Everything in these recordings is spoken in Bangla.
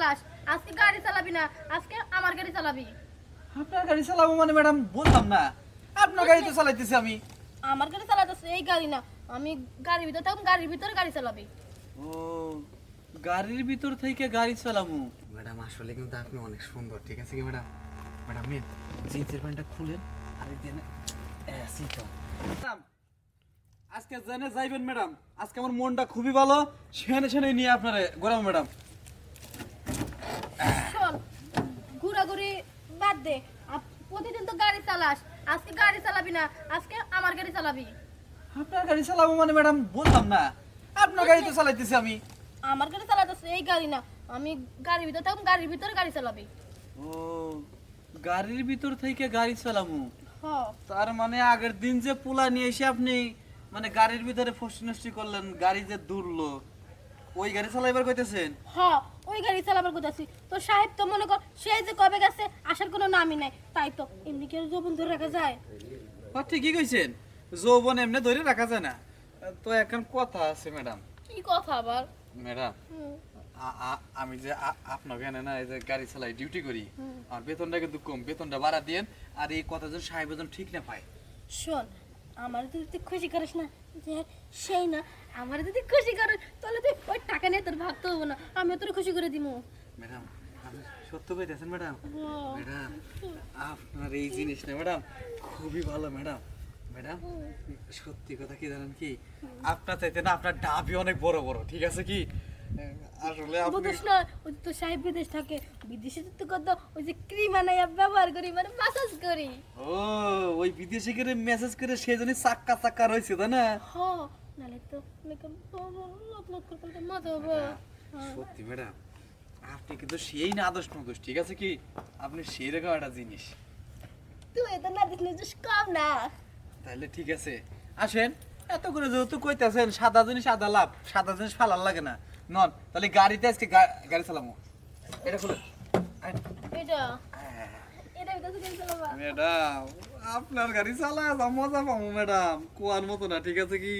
চালাস, আজকে গাড়ি চালাবি না, আজকে আমার গাড়ি চালাবি। আপনার গাড়ি চালাবো মানে ম্যাডাম বললাম না, আপনার গাড়ি তো চালাইতেছি আমি। আমার গাড়ি চালাতেছে এই গাড়ি না, আমি গাড়ির ভিতর থাকুন, গাড়ির ভিতরে গাড়ি চালাবি। ও গাড়ির ভিতর থেকে গাড়ি চালাবো। ম্যাডাম আসলে কিন্তু আপনি অনেক সুন্দর, ঠিক আছে কি ম্যাডাম? ম্যাডাম মেন জিন্সের প্যান্টটা খুলেন আর এই দেন সিটা। ম্যাডাম আজকে জেনে যাইবেন ম্যাডাম, আজকে আমার মনটা খুবই ভালো, সেখানে সেখানে নিয়ে আপনারে গরম ম্যাডাম। শোন, ঘোরাঘুরি বাদ দে, প্রতিদিন তো গাড়ি চালাস, আজকে গাড়ি চালাবি না, আজকে আমার গাড়ি চালাবি। আপনার গাড়ি চালাবো মানে ম্যাডাম বললাম না, আপনার গাড়ি তো চালাইতেছি আমি। আমার গাড়ি চালাতেছে এই গাড়ি না, আমি গাড়ির ভিতর থাকুন, গাড়ির ভিতরে গাড়ি চালাবি। ও গাড়ির ভিতর থেকে গাড়ি চালাবো, হ্যাঁ তার মানে আগের দিন যে পোলা নিয়ে এসে আপনি মানে গাড়ির ভিতরে ফষ্টি নষ্টি করলেন, গাড়ি যে দূরলো, ওই গাড়ি চালাইবার কইতেছেন? হ্যাঁ, ওই গাড়ি চালাবার কথা আছি। তো সাহেব তো মনে কর সে যে কবে গেছে আসার কোনো নামই নাই, তাই তো এমনি কি আর যৌবন ধরে রাখা যায়? ঠিকই কইছেন, যৌবন এমনি ধরে রাখা যায় না। তো এখন কথা আছে ম্যাডাম। কি কথা আবার? ম্যাডাম আমি যে আপনাকে এনে না এই যে গাড়ি চালাই ডিউটি করি, আর বেতনটা কিন্তু কম, বেতনটা বাড়া দিয়েন। আর এই কথা যেন সাহেব যেন ঠিক না পায়। শোন, আমার যদি তুই খুশি করিস না যে সেই না, আমার যদি খুশি করিস তাহলে তুই ওই টাকা নিয়ে তোর ভাবতে হবো না, আমিও তোর খুশি করে দিব। ম্যাডাম আপনি সত্য কইতেছেন ম্যাডাম? ম্যাডাম আপনার এই জিনিসটা ম্যাডাম খুবই ভালো ম্যাডাম। ম্যাডাম সত্যি কথা কি জানেন কি, আপনার চাইতে না আপনার ডাবই অনেক বড় বড়, ঠিক আছে কি? আসলে আপনি বুঝিস না, ওই তো সাহেব বিদেশ থাকে, বিদেশে তো কত ওই যে ক্রিম আনাইয়া ব্যবহার করি, মানে মাসাজ করি। ও ওই বিদেশি করে মেসেজ করে সেজন্য চাক্কা চাক্কা রয়েছে তাই না? হ, নালে তো আপলোড করতে মজা হবে। সত্যি ম্যাডাম আপনি কিন্তু সেই না আদর্শ নদোষ, ঠিক আছে কি? আপনি সেই রকম একটা জিনিস। তুই তো না দেখলে কম না। তাহলে ঠিক আছে, আসেন। এত করে যেহেতু কইতেছেন সাদা জিনিস সাদা লাভ, সাদা জিনিস ফালার লাগে না, নন তাহলে গাড়িতে আজকে গাড়ি চালামো। এটা খুলে এটা এটা ভিতরে কেন চালাবা? ম্যাডাম আপনার গাড়ি চালায় মজা পাবো ম্যাডাম, কুয়ার মতো না, ঠিক আছে কি?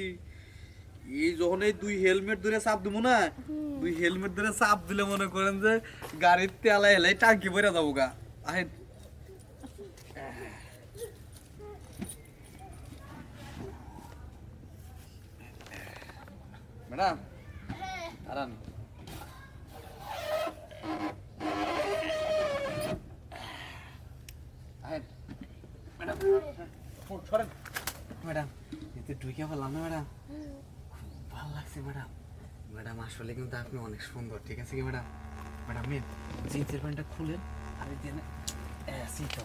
এই যখন এই দুই হেলমেট ধরে চাপ দিব না, দুই হেলমেট ধরে চাপ দিলে মনে করেন যে গাড়ির তেলা হেলাই টাঙ্কি ভরে যাবো গা। আহেন ম্যাডাম দাঁড়ান। ম্যাডাম সরেন। ম্যাডাম এতে ঢুকে বললাম না ম্যাডাম, খুব ভালো লাগছে ম্যাডাম। ম্যাডাম আসলে কিন্তু আপনি অনেক সুন্দর, ঠিক আছে কি ম্যাডাম? ম্যাডাম মেন জিন্সের প্যান্টটা খুলেন আর এই দেন সিটা।